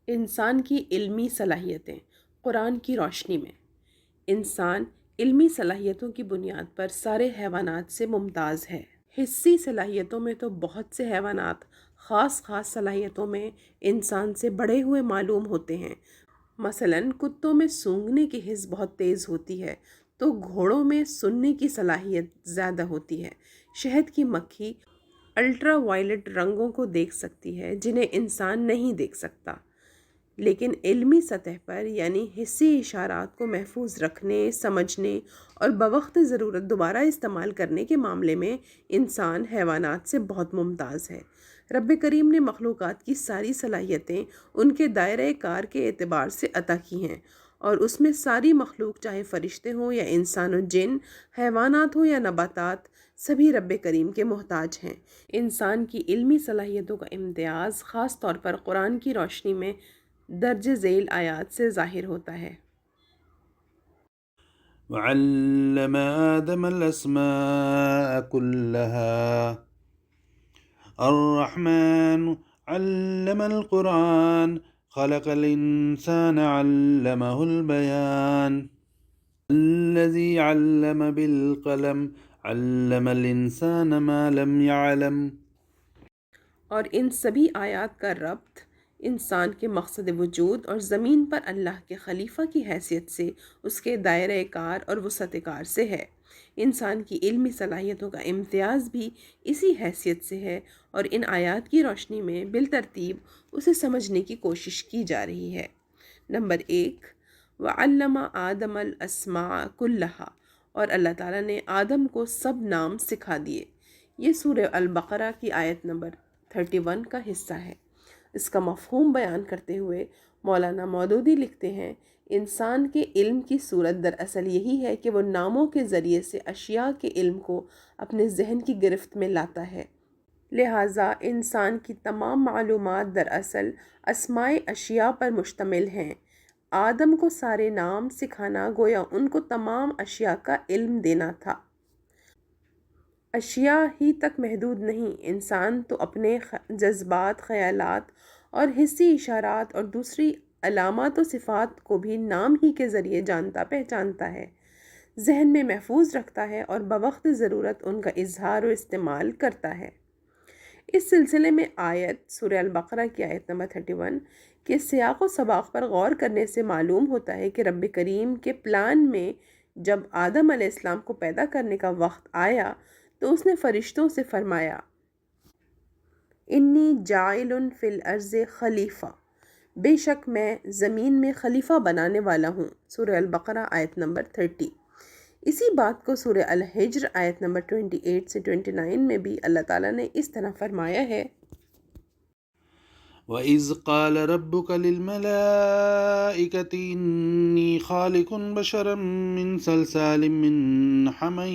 انسان کی علمی صلاحیتیں قرآن کی روشنی میں۔ انسان علمی صلاحیتوں کی بنیاد پر سارے حیوانات سے ممتاز ہے۔ حسی صلاحیتوں میں تو بہت سے حیوانات خاص صلاحیتوں میں انسان سے بڑھے ہوئے معلوم ہوتے ہیں۔ مثلاً کتوں میں سونگھنے کی حس بہت تیز ہوتی ہے تو گھوڑوں میں سننے کی صلاحیت زیادہ ہوتی ہے۔ شہد کی مکھی الٹرا وائلٹ رنگوں کو دیکھ سکتی ہے جنہیں انسان نہیں دیکھ سکتا، لیکن علمی سطح پر یعنی حسی اشارات کو محفوظ رکھنے، سمجھنے اور بوقت ضرورت دوبارہ استعمال کرنے کے معاملے میں انسان حیوانات سے بہت ممتاز ہے۔ رب کریم نے مخلوقات کی ساری صلاحیتیں ان کے دائرۂ کار کے اعتبار سے عطا کی ہیں، اور اس میں ساری مخلوق چاہے فرشتے ہوں یا انسان و جن، حیوانات ہوں یا نباتات، سبھی رب کریم کے محتاج ہیں۔ انسان کی علمی صلاحیتوں کا امتیاز خاص طور پر قرآن کی روشنی میں درج ذیل آیات سے ظاہر ہوتا ہے۔ وعلم آدم الأسماء كلها الرحمن علم القرآن خلق الإنسان علمه البيان الذي علم بالقلم علم الإنسان ما لم يعلم۔ اور ان سبھی آیات کا ربط انسان کے مقصد وجود اور زمین پر اللہ کے خلیفہ کی حیثیت سے اس کے دائرۂ کار اور وسعت کار سے ہے۔ انسان کی علمی صلاحیتوں کا امتیاز بھی اسی حیثیت سے ہے، اور ان آیات کی روشنی میں بالترتیب اسے سمجھنے کی کوشش کی جا رہی ہے۔ نمبر 1، وَعَلَّمَ آدَمَ الْأَسْمَاءَ كُلَّهَا، اور اللہ تعالیٰ نے آدم کو سب نام سکھا دیے۔ یہ سورہ البقرہ کی آیت نمبر 31 کا حصہ ہے۔ اس کا مفہوم بیان کرتے ہوئے مولانا مودودی لکھتے ہیں، انسان کے علم کی صورت دراصل یہی ہے کہ وہ ناموں کے ذریعے سے اشیاء کے علم کو اپنے ذہن کی گرفت میں لاتا ہے۔ لہٰذا انسان کی تمام معلومات دراصل اسماء اشیاء پر مشتمل ہیں۔ آدم کو سارے نام سکھانا گویا ان کو تمام اشیاء کا علم دینا تھا۔ اشیاء ہی تک محدود نہیں، انسان تو اپنے جذبات، خیالات اور حسی اشارات اور دوسری علامات و صفات کو بھی نام ہی کے ذریعے جانتا پہچانتا ہے، ذہن میں محفوظ رکھتا ہے اور بوقت ضرورت ان کا اظہار و استعمال کرتا ہے۔ اس سلسلے میں آیت سورہ البقرہ کی آیت نمبر 31 کے سیاق و سباق پر غور کرنے سے معلوم ہوتا ہے کہ رب کریم کے پلان میں جب آدم علیہ السلام کو پیدا کرنے کا وقت آیا تو اس نے فرشتوں سے فرمایا، انی جاعل فی الارض خلیفہ، بے شک میں زمین میں خلیفہ بنانے والا ہوں۔ سورہ البقرہ آیت نمبر 30۔ اسی بات کو سورہ الحجر آیت نمبر 28 سے 29 میں بھی اللہ تعالیٰ نے اس طرح فرمایا ہے، وَإِذْ قَالَ رَبُّكَ لِلْمَلَائِكَةِ إِنِّي خَالِقٌ بَشَرًا مِّن صَلْصَالٍ مِّن حَمَإٍ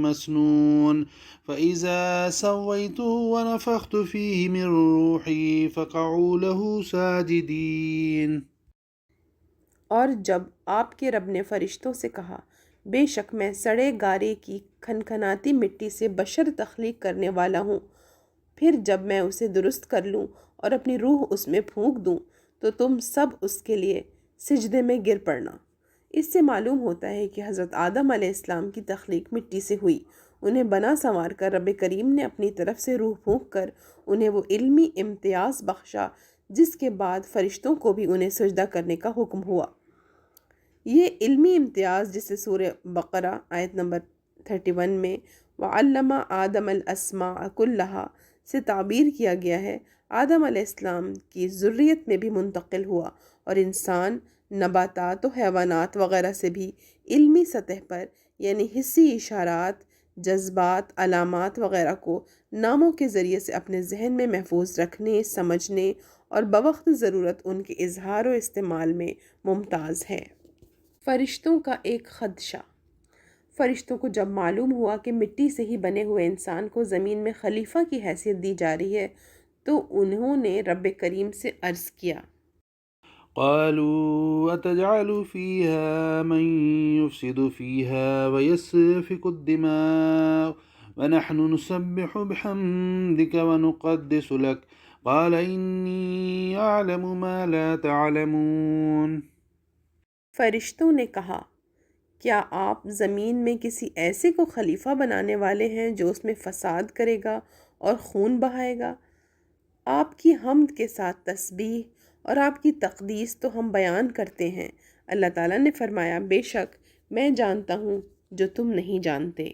مَّسْنُونٍ فَإِذَا سَوَّيْتُهُ وَنَفَخْتُ فِيهِ مِن رُّوحِي فَقَعُوا لَهُ سَاجِدِينَ۔ اور جب آپ کے رب نے فرشتوں سے کہا، بے شک میں سڑے گارے کی کھنکھناتی مٹی سے بشر تخلیق کرنے والا ہوں، پھر جب میں اسے درست کر لوں اور اپنی روح اس میں پھونک دوں تو تم سب اس کے لیے سجدے میں گر پڑنا۔ اس سے معلوم ہوتا ہے کہ حضرت آدم علیہ السلام کی تخلیق مٹی سے ہوئی۔ انہیں بنا سنوار کر رب کریم نے اپنی طرف سے روح پھونک کر انہیں وہ علمی امتیاز بخشا جس کے بعد فرشتوں کو بھی انہیں سجدہ کرنے کا حکم ہوا۔ یہ علمی امتیاز جسے سورہ بقرہ آیت نمبر 31 میں وَعَلَّمَ آدَمَ الْأَسْمَاءَ كُلَّهَا سے تعبیر کیا گیا ہے، آدم علیہ السلام کی ذریت میں بھی منتقل ہوا، اور انسان، نباتات و حیوانات وغیرہ سے بھی علمی سطح پر یعنی حسی اشارات، جذبات، علامات وغیرہ کو ناموں کے ذریعے سے اپنے ذہن میں محفوظ رکھنے، سمجھنے اور بوقت ضرورت ان کے اظہار و استعمال میں ممتاز ہے۔ فرشتوں کا ایک خدشہ۔ فرشتوں کو جب معلوم ہوا کہ مٹی سے ہی بنے ہوئے انسان کو زمین میں خلیفہ کی حیثیت دی جا رہی ہے تو انہوں نے رب کریم سے عرض کیا، قالوا أتجعل فيها من يفسد فيها ويسفك الدماء ونحن نسبح بحمدك ونقدس لك قال إني أعلم ما لا تعلمون. فرشتوں نے کہا کیا آپ زمین میں کسی ایسے کو خلیفہ بنانے والے ہیں جو اس میں فساد کرے گا اور خون بہائے گا؟ آپ کی حمد کے ساتھ تسبیح اور آپ کی تقدیس تو ہم بیان کرتے ہیں۔ اللہ تعالیٰ نے فرمایا بے شک میں جانتا ہوں جو تم نہیں جانتے،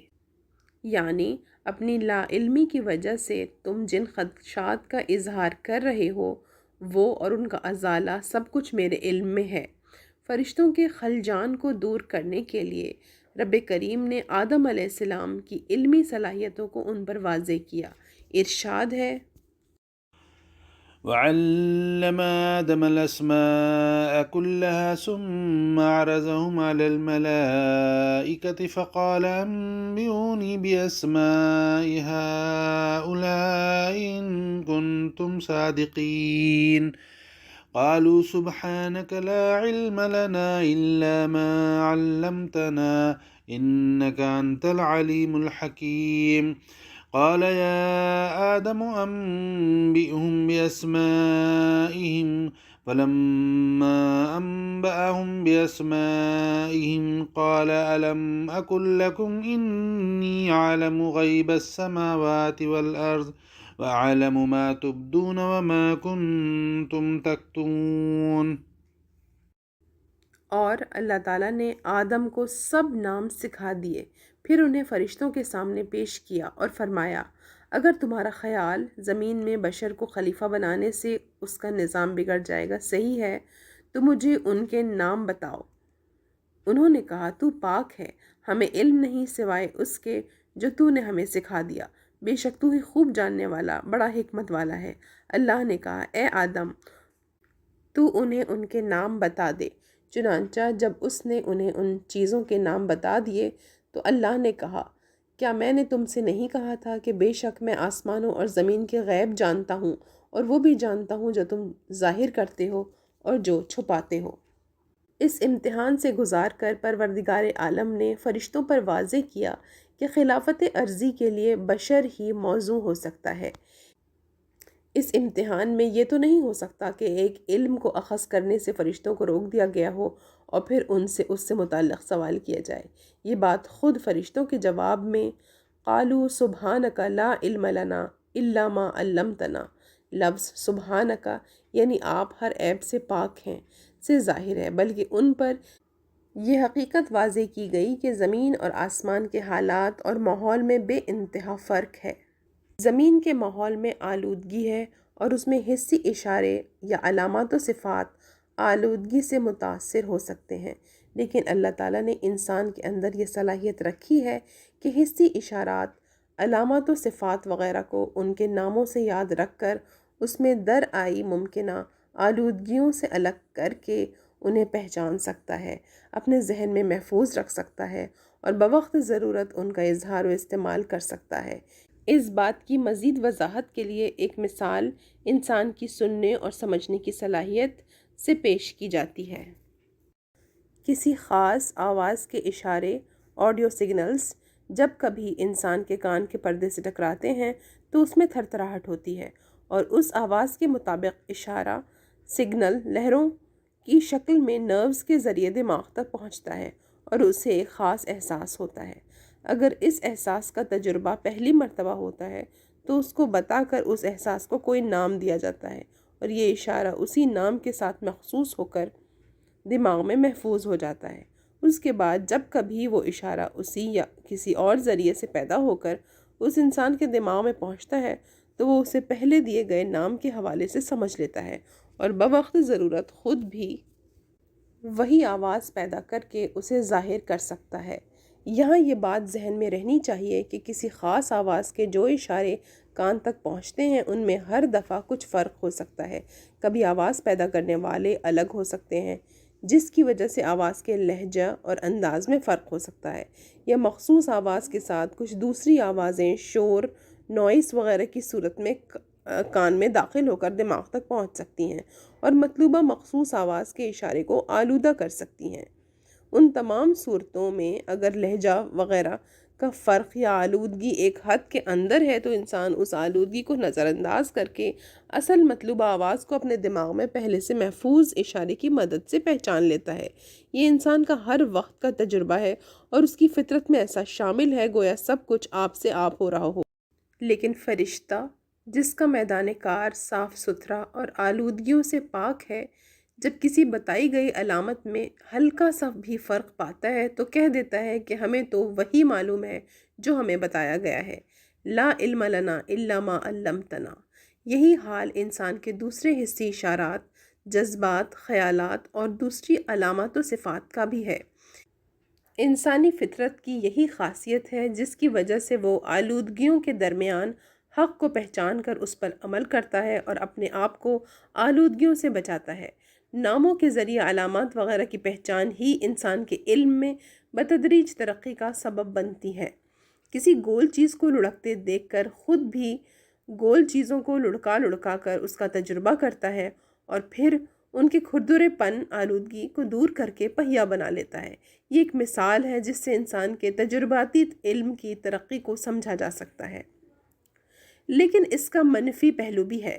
یعنی اپنی لا علمی کی وجہ سے تم جن خدشات کا اظہار کر رہے ہو وہ اور ان کا ازالہ سب کچھ میرے علم میں ہے۔ فرشتوں کے خلجان کو دور کرنے کے لیے رب کریم نے آدم علیہ السلام کی علمی صلاحیتوں کو ان پر واضح کیا۔ ارشاد ہے وعلم آدم الأسماء كلها ثم عرضهم على الملائكة فقال أنبئوني بأسماء هؤلاء إن كنتم صادقين. قالوا سبحانك لا علم لنا إلا ما علمتنا إنك أنت العليم الحكيم. قال يا آدم أنبئهم بأسمائهم فلما أنبأهم بأسمائهم قال ألم أقل لكم إني أعلم غيب السماوات والأرض وأعلم ما تبدون وما كنتم تكتمون. اور اللہ تعالیٰ نے آدم کو سب نام سکھا دیے، پھر انہیں فرشتوں کے سامنے پیش کیا اور فرمایا اگر تمہارا خیال زمین میں بشر کو خلیفہ بنانے سے اس کا نظام بگڑ جائے گا صحیح ہے تو مجھے ان کے نام بتاؤ۔ انہوں نے کہا تو پاک ہے، ہمیں علم نہیں سوائے اس کے جو تو نے ہمیں سکھا دیا، بے شک تو ہی خوب جاننے والا بڑا حکمت والا ہے۔ اللہ نے کہا اے آدم تو انہیں ان کے نام بتا دے۔ چنانچہ جب اس نے انہیں ان چیزوں کے نام بتا دیے تو اللہ نے کہا کیا میں نے تم سے نہیں کہا تھا کہ بے شک میں آسمانوں اور زمین کے غیب جانتا ہوں اور وہ بھی جانتا ہوں جو تم ظاہر کرتے ہو اور جو چھپاتے ہو۔ اس امتحان سے گزار کر پروردگار عالم نے فرشتوں پر واضح کیا کہ خلافت ارضی کے لیے بشر ہی موزوں ہو سکتا ہے۔ اس امتحان میں یہ تو نہیں ہو سکتا کہ ایک علم کو اخذ کرنے سے فرشتوں کو روک دیا گیا ہو اور پھر اس سے متعلق سوال کیا جائے۔ یہ بات خود فرشتوں کے جواب میں قالوا سبحانک لا علم لنا الا ما علمتنا، لفظ سبحانک یعنی آپ ہر عیب سے پاک ہیں سے ظاہر ہے، بلکہ ان پر یہ حقیقت واضح کی گئی کہ زمین اور آسمان کے حالات اور ماحول میں بے انتہا فرق ہے۔ زمین کے ماحول میں آلودگی ہے اور اس میں حسی اشارے یا علامات و صفات آلودگی سے متاثر ہو سکتے ہیں، لیکن اللہ تعالیٰ نے انسان کے اندر یہ صلاحیت رکھی ہے کہ حسی اشارات، علامات و صفات وغیرہ کو ان کے ناموں سے یاد رکھ کر اس میں در آئی ممکنہ آلودگیوں سے الگ کر کے انہیں پہچان سکتا ہے، اپنے ذہن میں محفوظ رکھ سکتا ہے اور بوقت ضرورت ان کا اظہار و استعمال کر سکتا ہے۔ اس بات کی مزید وضاحت کے لیے ایک مثال انسان کی سننے اور سمجھنے کی صلاحیت سے پیش کی جاتی ہے۔ کسی خاص آواز کے اشارے آڈیو سگنلز جب کبھی انسان کے کان کے پردے سے ٹکراتے ہیں تو اس میں تھرتھراہٹ ہوتی ہے اور اس آواز کے مطابق اشارہ سگنل لہروں کی شکل میں نروز کے ذریعے دماغ تک پہنچتا ہے اور اسے ایک خاص احساس ہوتا ہے۔ اگر اس احساس کا تجربہ پہلی مرتبہ ہوتا ہے تو اس کو بتا کر اس احساس کو کوئی نام دیا جاتا ہے اور یہ اشارہ اسی نام کے ساتھ مخصوص ہو کر دماغ میں محفوظ ہو جاتا ہے۔ اس کے بعد جب کبھی وہ اشارہ اسی یا کسی اور ذریعے سے پیدا ہو کر اس انسان کے دماغ میں پہنچتا ہے تو وہ اسے پہلے دیے گئے نام کے حوالے سے سمجھ لیتا ہے اور بوقت ضرورت خود بھی وہی آواز پیدا کر کے اسے ظاہر کر سکتا ہے۔ یہاں یہ بات ذہن میں رہنی چاہیے کہ کسی خاص آواز کے جو اشارے کان تک پہنچتے ہیں ان میں ہر دفعہ کچھ فرق ہو سکتا ہے۔ کبھی آواز پیدا کرنے والے الگ ہو سکتے ہیں جس کی وجہ سے آواز کے لہجہ اور انداز میں فرق ہو سکتا ہے، یا مخصوص آواز کے ساتھ کچھ دوسری آوازیں شور، نوائس وغیرہ کی صورت میں کان میں داخل ہو کر دماغ تک پہنچ سکتی ہیں اور مطلوبہ مخصوص آواز کے اشارے کو آلودہ کر سکتی ہیں۔ ان تمام صورتوں میں اگر لہجہ وغیرہ کا فرق یا آلودگی ایک حد کے اندر ہے تو انسان اس آلودگی کو نظر انداز کر کے اصل مطلوبہ آواز کو اپنے دماغ میں پہلے سے محفوظ اشارے کی مدد سے پہچان لیتا ہے۔ یہ انسان کا ہر وقت کا تجربہ ہے اور اس کی فطرت میں ایسا شامل ہے گویا سب کچھ آپ سے آپ ہو رہا ہو۔ لیکن فرشتہ جس کا میدان کار صاف ستھرا اور آلودگیوں سے پاک ہے، جب کسی بتائی گئی علامت میں ہلکا سا بھی فرق پاتا ہے تو کہہ دیتا ہے کہ ہمیں تو وہی معلوم ہے جو ہمیں بتایا گیا ہے، لا علم لنا الا ما علمتنا۔ یہی حال انسان کے دوسرے حسی اشارات، جذبات، خیالات اور دوسری علامات و صفات کا بھی ہے۔ انسانی فطرت کی یہی خاصیت ہے جس کی وجہ سے وہ آلودگیوں کے درمیان حق کو پہچان کر اس پر عمل کرتا ہے اور اپنے آپ کو آلودگیوں سے بچاتا ہے۔ ناموں کے ذریعے علامات وغیرہ کی پہچان ہی انسان کے علم میں بتدریج ترقی کا سبب بنتی ہے۔ کسی گول چیز کو لڑکتے دیکھ کر خود بھی گول چیزوں کو لڑکا لڑکا کر اس کا تجربہ کرتا ہے اور پھر ان کے کھردرے پن آلودگی کو دور کر کے پہیا بنا لیتا ہے۔ یہ ایک مثال ہے جس سے انسان کے تجرباتی علم کی ترقی کو سمجھا جا سکتا ہے۔ لیکن اس کا منفی پہلو بھی ہے،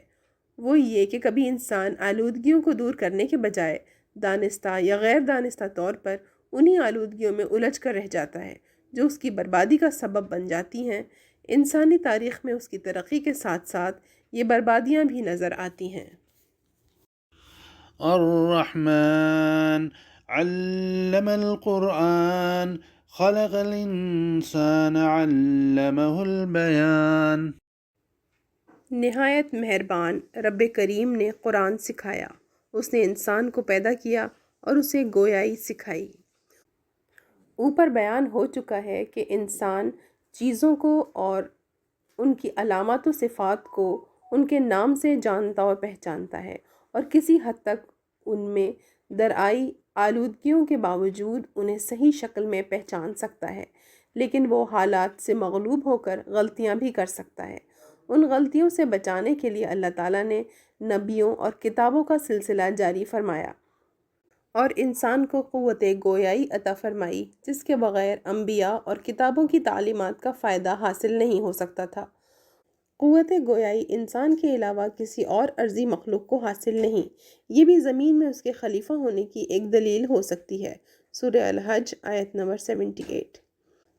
وہ یہ کہ کبھی انسان آلودگیوں کو دور کرنے کے بجائے دانستہ یا غیر دانستہ طور پر انہی آلودگیوں میں الجھ کر رہ جاتا ہے جو اس کی بربادی کا سبب بن جاتی ہیں۔ انسانی تاریخ میں اس کی ترقی کے ساتھ ساتھ یہ بربادیاں بھی نظر آتی ہیں۔ الرحمن علم القرآن خلق الانسان علمہ البیان۔ نہایت مہربان رب کریم نے قرآن سکھایا، اس نے انسان کو پیدا کیا اور اسے گویائی سکھائی۔ اوپر بیان ہو چکا ہے کہ انسان چیزوں کو اور ان کی علامات و صفات کو ان کے نام سے جانتا اور پہچانتا ہے اور کسی حد تک ان میں درآئی آلودگیوں کے باوجود انہیں صحیح شکل میں پہچان سکتا ہے، لیکن وہ حالات سے مغلوب ہو کر غلطیاں بھی کر سکتا ہے۔ ان غلطیوں سے بچانے کے لیے اللہ تعالیٰ نے نبیوں اور کتابوں کا سلسلہ جاری فرمایا اور انسان کو قوت گویائی عطا فرمائی جس کے بغیر انبیاء اور کتابوں کی تعلیمات کا فائدہ حاصل نہیں ہو سکتا تھا۔ قوت گویائی انسان کے علاوہ کسی اور ارضی مخلوق کو حاصل نہیں، یہ بھی زمین میں اس کے خلیفہ ہونے کی ایک دلیل ہو سکتی ہے۔ سورہ الحج آیت نمبر 78۔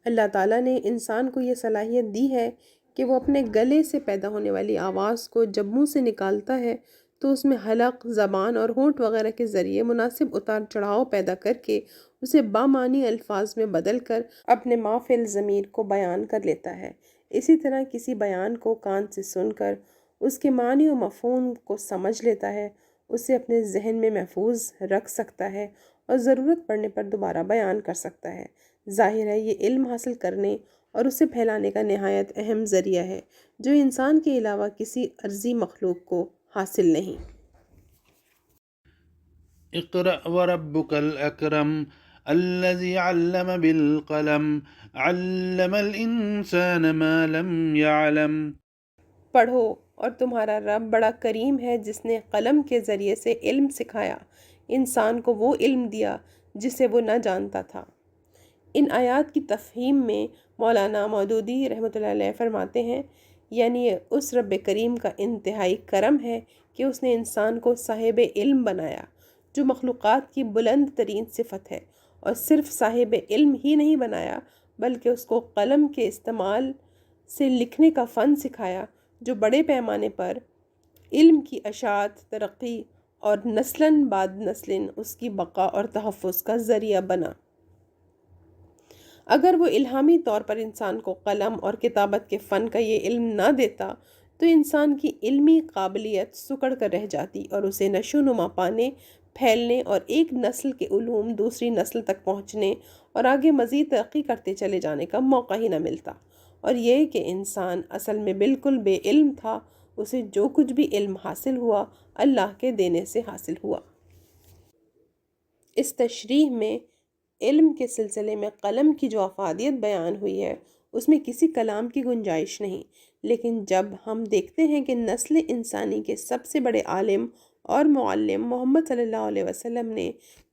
اللہ تعالیٰ نے انسان کو یہ صلاحیت دی ہے کہ وہ اپنے گلے سے پیدا ہونے والی آواز کو جب منہ سے نکالتا ہے تو اس میں حلق، زبان اور ہونٹ وغیرہ کے ذریعے مناسب اتار چڑھاؤ پیدا کر کے اسے بامعنی الفاظ میں بدل کر اپنے ما فی الضمیر کو بیان کر لیتا ہے۔ اسی طرح کسی بیان کو کان سے سن کر اس کے معنی و مفہوم کو سمجھ لیتا ہے، اسے اپنے ذہن میں محفوظ رکھ سکتا ہے اور ضرورت پڑنے پر دوبارہ بیان کر سکتا ہے۔ ظاہر ہے یہ علم حاصل کرنے اور اسے پھیلانے کا نہایت اہم ذریعہ ہے جو انسان کے علاوہ کسی ارضی مخلوق کو حاصل نہیں۔ اقرأ وربک الاکرم الذی علم بالقلم علم الانسان ما لم يعلم۔ پڑھو اور تمہارا رب بڑا کریم ہے جس نے قلم کے ذریعے سے علم سکھایا، انسان کو وہ علم دیا جسے وہ نہ جانتا تھا۔ ان آیات کی تفہیم میں مولانا مودودی رحمۃ اللہ علیہ فرماتے ہیں، یعنی یہ اس رب کریم کا انتہائی کرم ہے کہ اس نے انسان کو صاحب علم بنایا، جو مخلوقات کی بلند ترین صفت ہے، اور صرف صاحب علم ہی نہیں بنایا بلکہ اس کو قلم کے استعمال سے لکھنے کا فن سکھایا جو بڑے پیمانے پر علم کی اشاعت، ترقی اور نسلاً بعد نسلاً اس کی بقا اور تحفظ کا ذریعہ بنا۔ اگر وہ الہامی طور پر انسان کو قلم اور کتابت کے فن کا یہ علم نہ دیتا تو انسان کی علمی قابلیت سکڑ کر رہ جاتی اور اسے نشو و نما پانے، پھیلنے اور ایک نسل کے علوم دوسری نسل تک پہنچنے اور آگے مزید ترقی کرتے چلے جانے کا موقع ہی نہ ملتا۔ اور یہ کہ انسان اصل میں بالکل بے علم تھا، اسے جو کچھ بھی علم حاصل ہوا اللہ کے دینے سے حاصل ہوا۔ اس تشریح میں علم کے سلسلے میں قلم کی جو افادیت بیان ہوئی ہے اس میں کسی کلام کی گنجائش نہیں، لیکن جب ہم دیکھتے ہیں کہ نسل انسانی کے سب سے بڑے عالم اور معلم محمد صلی اللہ علیہ وسلم نے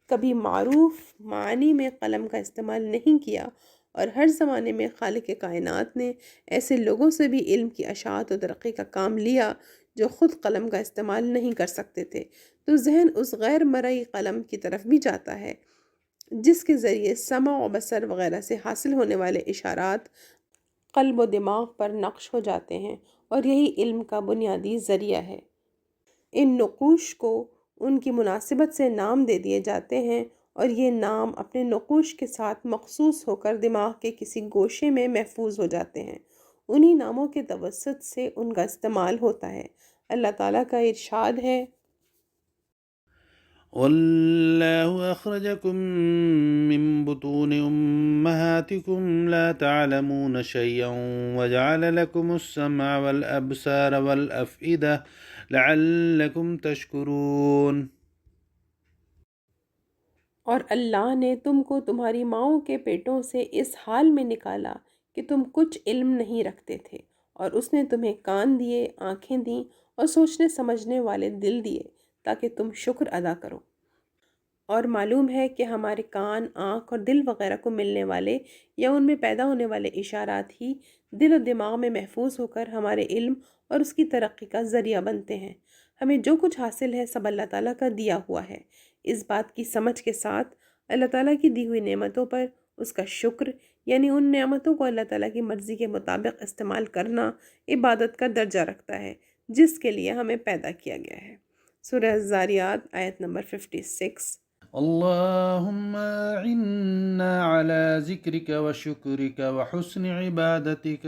کبھی معروف معنی میں قلم کا استعمال نہیں کیا اور ہر زمانے میں خالق کائنات نے ایسے لوگوں سے بھی علم کی اشاعت و ترقی کا کام لیا جو خود قلم کا استعمال نہیں کر سکتے تھے، تو ذہن اس غیر مرئی قلم کی طرف بھی جاتا ہے جس کے ذریعے سمع و بصر وغیرہ سے حاصل ہونے والے اشارات قلب و دماغ پر نقش ہو جاتے ہیں، اور یہی علم کا بنیادی ذریعہ ہے۔ ان نقوش کو ان کی مناسبت سے نام دے دیے جاتے ہیں، اور یہ نام اپنے نقوش کے ساتھ مخصوص ہو کر دماغ کے کسی گوشے میں محفوظ ہو جاتے ہیں۔ انہی ناموں کے توسط سے ان کا استعمال ہوتا ہے۔ اللہ تعالیٰ کا ارشاد ہے، والله أخرجكم من بطون أمهاتكم لا تعلمون شيئا وجعل لكم السمع والأبصار والأفئدة لعلكم تشكرون۔ اور اللہ نے تم کو تمہاری ماؤں کے پیٹوں سے اس حال میں نکالا کہ تم کچھ علم نہیں رکھتے تھے، اور اس نے تمہیں کان دیے، آنکھیں دیں، اور سوچنے سمجھنے والے دل دیے تاکہ تم شکر ادا کرو۔ اور معلوم ہے کہ ہمارے کان، آنکھ اور دل وغیرہ کو ملنے والے یا ان میں پیدا ہونے والے اشارات ہی دل و دماغ میں محفوظ ہو کر ہمارے علم اور اس کی ترقی کا ذریعہ بنتے ہیں۔ ہمیں جو کچھ حاصل ہے سب اللہ تعالیٰ کا دیا ہوا ہے۔ اس بات کی سمجھ کے ساتھ اللہ تعالیٰ کی دی ہوئی نعمتوں پر اس کا شکر، یعنی ان نعمتوں کو اللہ تعالیٰ کی مرضی کے مطابق استعمال کرنا، عبادت کا درجہ رکھتا ہے جس کے لیے ہمیں پیدا کیا گیا ہے۔ سورہ الذاریات آیت نمبر 56۔ اللهم أعنا على ذكرك وشكرك وحسن عبادتك۔